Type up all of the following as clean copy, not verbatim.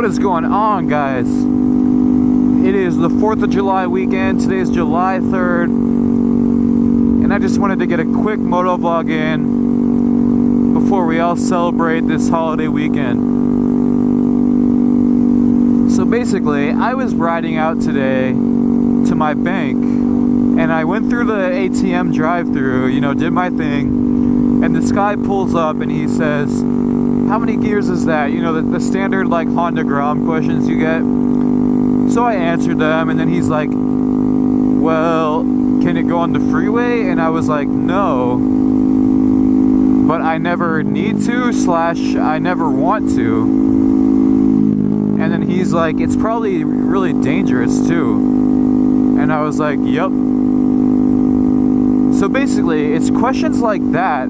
is going on, guys? It is the 4th of July weekend. Today is July 3rd. And I just wanted to get a quick moto vlog in before we all celebrate this holiday weekend. So basically, I was riding out today to my bank, and I went through the ATM drive-thru, you know, did my thing, and this guy pulls up and he says, "How many gears is that?" You know, the standard like Honda Grom questions you get. So I answered them, and then he's like, "Well, can it go on the freeway?" And I was like, "No, but I never need to / I never want to." And then he's like, "It's probably really dangerous too." And I was like, "Yep." So basically, it's questions like that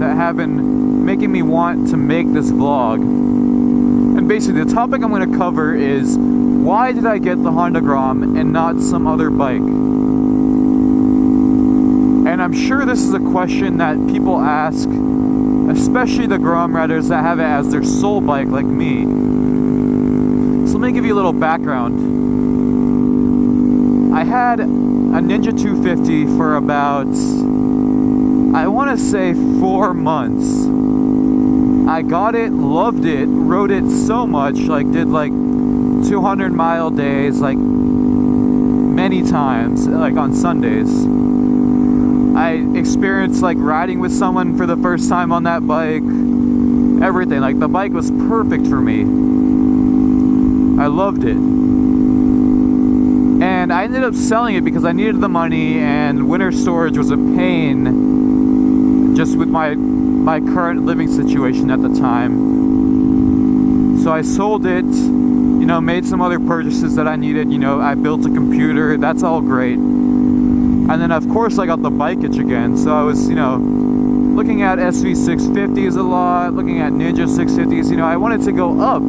have been making me want to make this vlog. And basically, the topic I'm going to cover is, why did I get the Honda Grom and not some other bike? And I'm sure this is a question that people ask, especially the Grom riders that have it as their sole bike like me. So let me give you a little background. I had a Ninja 250 for about, I want to say 4 months. I got it, loved it, rode it so much, like did like 200-mile days, like many times, like on Sundays. I experienced like riding with someone for the first time on that bike, everything. Like the bike was perfect for me. I loved it. And I ended up selling it because I needed the money, and winter storage was a pain just with my current living situation at the time. So I sold it, you know, made some other purchases that I needed. You know, I built a computer, that's all great. And then of course I got the bike itch again. So I was, you know, looking at SV650s a lot, looking at Ninja 650s. You know, I wanted to go up,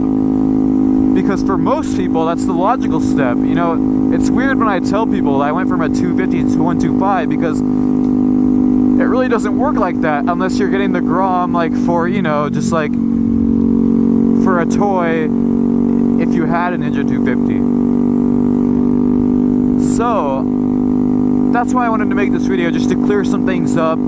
because for most people that's the logical step. You know, it's weird when I tell people I went from a 250 to 125, because it really doesn't work like that unless you're getting the Grom like for, you know, just like for a toy if you had a Ninja 250. So that's why I wanted to make this video, just to clear some things up,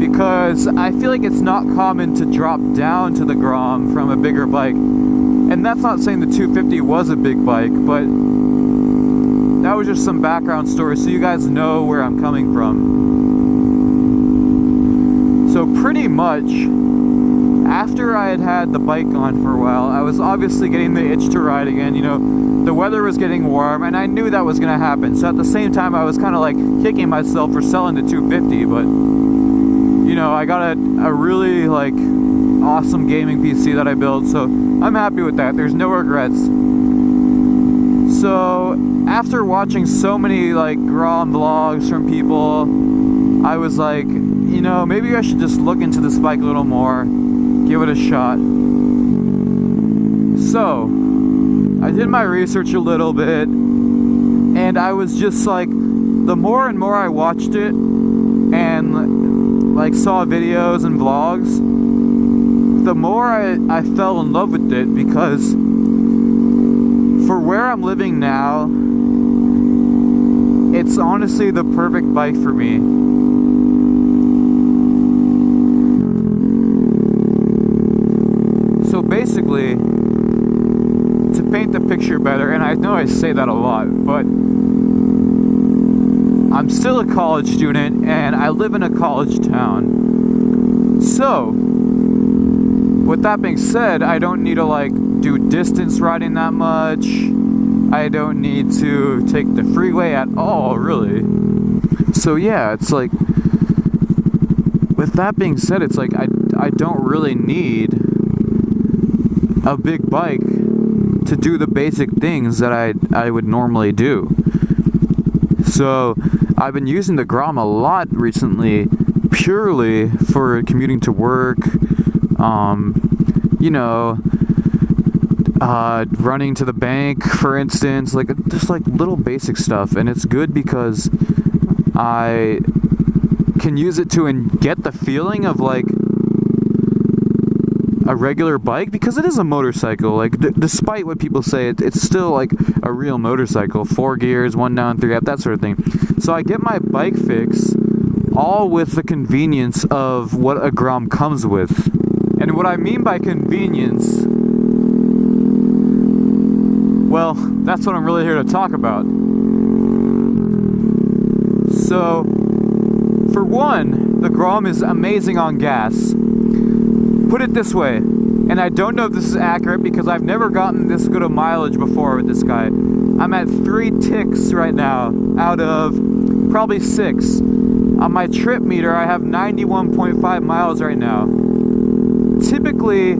because I feel like it's not common to drop down to the Grom from a bigger bike. And that's not saying the 250 was a big bike, but that was just some background story so you guys know where I'm coming from. So pretty much, after I had the bike on for a while, I was obviously getting the itch to ride again. You know, the weather was getting warm, and I knew that was going to happen. So at the same time, I was kind of like kicking myself for selling the 250, but, you know, I got a really, like, awesome gaming PC that I built, so I'm happy with that. There's no regrets. So after watching so many, like, Grom vlogs from people, I was like, you know, maybe I should just look into this bike a little more, give it a shot. So I did my research a little bit, and I was just like, the more and more I watched it and like saw videos and vlogs, the more I fell in love with it, because for where I'm living now, it's honestly the perfect bike for me. So basically, to paint the picture better, and I know I say that a lot, but I'm still a college student and I live in a college town. So with that being said, I don't need to like do distance riding that much. I don't need to take the freeway at all, really. So yeah, it's like, with that being said, it's like I don't really need a big bike to do the basic things that I would normally do. So I've been using the Grom a lot recently, purely for commuting to work, you know, running to the bank, for instance, like just like little basic stuff. And it's good because I can use it to get the feeling of like a regular bike, because it is a motorcycle. Like, despite what people say, it's still like a real motorcycle. 4 gears, 1 down, 3 up, that sort of thing. So I get my bike fix all with the convenience of what a Grom comes with. And what I mean by convenience, well, that's what I'm really here to talk about. So, for one, the Grom is amazing on gas. Put it this way, and I don't know if this is accurate because I've never gotten this good of mileage before with this guy. I'm at 3 ticks right now out of probably 6. On my trip meter, I have 91.5 miles right now. Typically,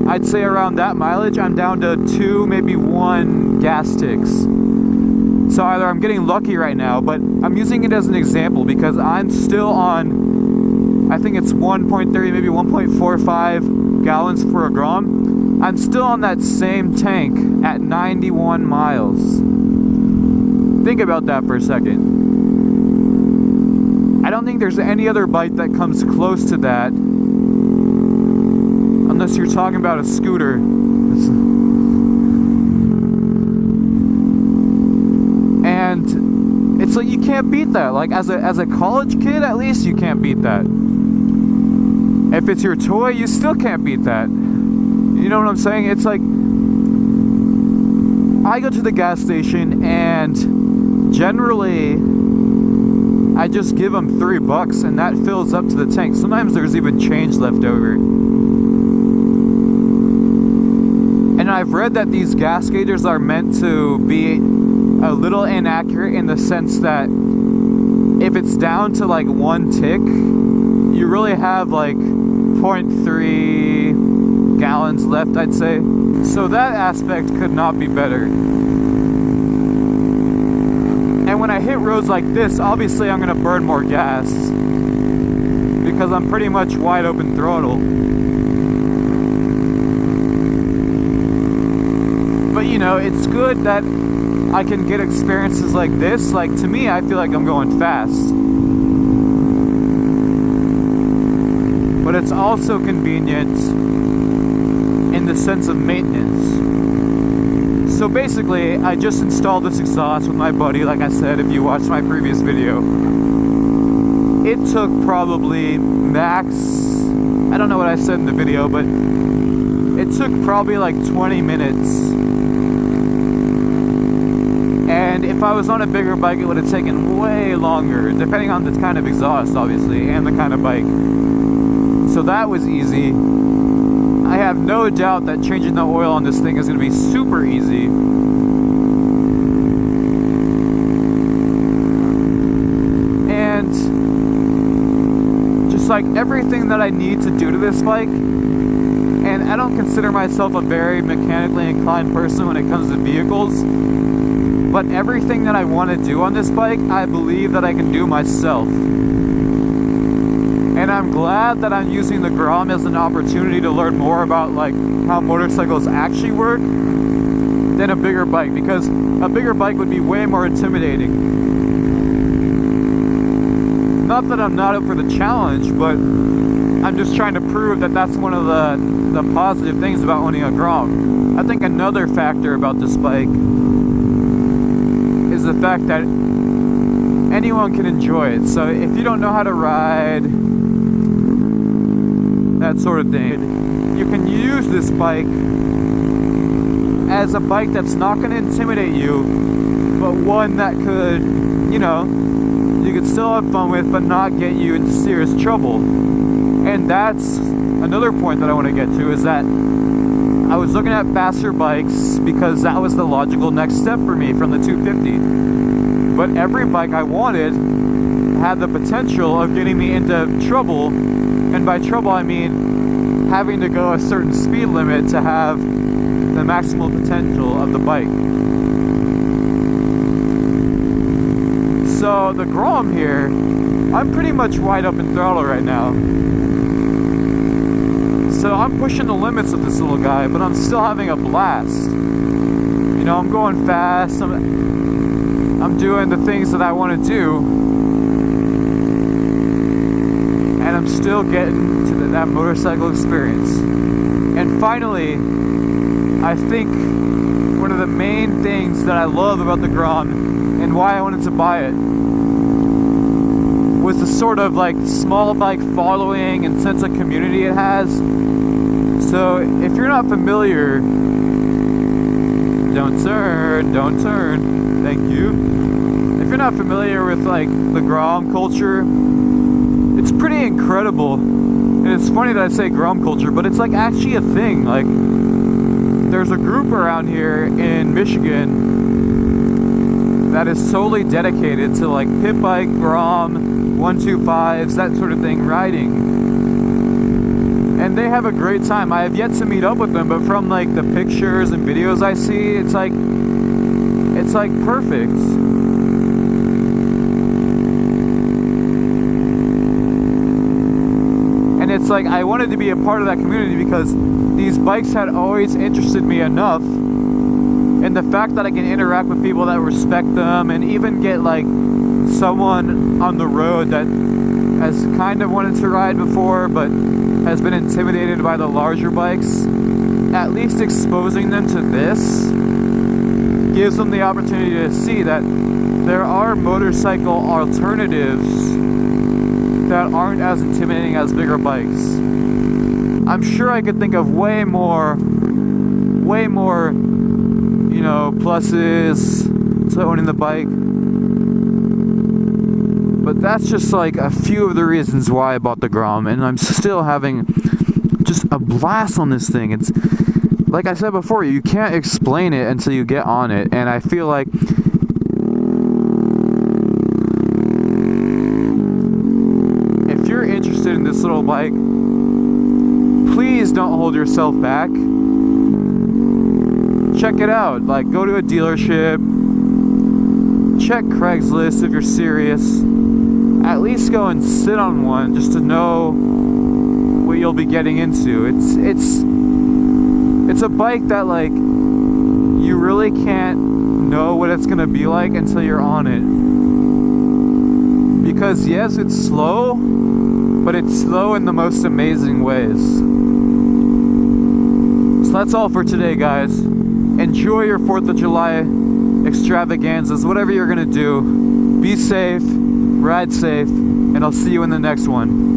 I'd say around that mileage, I'm down to 2, maybe 1 gas ticks. So either I'm getting lucky right now, but I'm using it as an example because I'm still on, I think it's 1.30, maybe 1.45 gallons for a Grom. I'm still on that same tank at 91 miles. Think about that for a second. I don't think there's any other bike that comes close to that, unless you're talking about a scooter. And it's like you can't beat that. Like as a college kid, at least you can't beat that. If it's your toy, you still can't beat that. You know what I'm saying? It's like I go to the gas station and generally I just give them $3 and that fills up to the tank. Sometimes there's even change left over. And I've read that these gas gauges are meant to be a little inaccurate in the sense that if it's down to like 1 tick, you really have like 0.3 gallons left, I'd say. So that aspect could not be better. And when I hit roads like this, obviously I'm gonna burn more gas because I'm pretty much wide open throttle. But you know, it's good that I can get experiences like this. Like to me, I feel like I'm going fast. But it's also convenient in the sense of maintenance. So basically, I just installed this exhaust with my buddy, like I said, if you watched my previous video. It took probably max, I don't know what I said in the video, but it took probably like 20 minutes. And if I was on a bigger bike, it would have taken way longer, depending on the kind of exhaust, obviously, and the kind of bike. So that was easy. I have no doubt that changing the oil on this thing is going to be super easy. And just like everything that I need to do to this bike, and I don't consider myself a very mechanically inclined person when it comes to vehicles, but everything that I want to do on this bike, I believe that I can do myself. And I'm glad that I'm using the Grom as an opportunity to learn more about like how motorcycles actually work than a bigger bike, because a bigger bike would be way more intimidating. Not that I'm not up for the challenge, but I'm just trying to prove that that's one of the positive things about owning a Grom. I think another factor about this bike is the fact that anyone can enjoy it. So if you don't know how to ride, that sort of thing, you can use this bike as a bike that's not going to intimidate you, but one that could, you know, you could still have fun with, but not get you into serious trouble. And that's another point that I want to get to, is that I was looking at faster bikes because that was the logical next step for me from the 250. But every bike I wanted had the potential of getting me into trouble. And by trouble, I mean having to go a certain speed limit to have the maximal potential of the bike. So the Grom here, I'm pretty much wide open throttle right now. So I'm pushing the limits of this little guy, but I'm still having a blast. You know, I'm going fast, I'm doing the things that I want to do, and I'm still getting to that motorcycle experience. And finally, I think one of the main things that I love about the Grom and why I wanted to buy it was the sort of like small bike following and sense of community it has. So if you're not familiar, don't turn, thank you. If you're not familiar with like the Grom culture, it's pretty incredible. And it's funny that I say Grom culture, but it's like actually a thing. Like, there's a group around here in Michigan that is solely dedicated to like pit bike, Grom, 125s, that sort of thing, riding. And they have a great time. I have yet to meet up with them, but from like the pictures and videos I see, it's like perfect. And it's like I wanted to be a part of that community because these bikes had always interested me enough, and the fact that I can interact with people that respect them and even get like someone on the road that has kind of wanted to ride before but has been intimidated by the larger bikes, at least exposing them to this gives them the opportunity to see that there are motorcycle alternatives that aren't as intimidating as bigger bikes. I'm sure I could think of way more, you know, pluses to owning the bike. But that's just like a few of the reasons why I bought the Grom, and I'm still having just a blast on this thing. It's like I said before, you can't explain it until you get on it, and I feel like if you're interested in this little bike, please don't hold yourself back. Check it out. Like, go to a dealership, check Craigslist if you're serious. At least go and sit on one just to know what you'll be getting into. It's a bike that like you really can't know what it's gonna be like until you're on it. Because yes, it's slow, but it's slow in the most amazing ways. So that's all for today, guys. Enjoy your 4th of July extravaganzas, whatever you're gonna do. Be safe, ride safe, and I'll see you in the next one.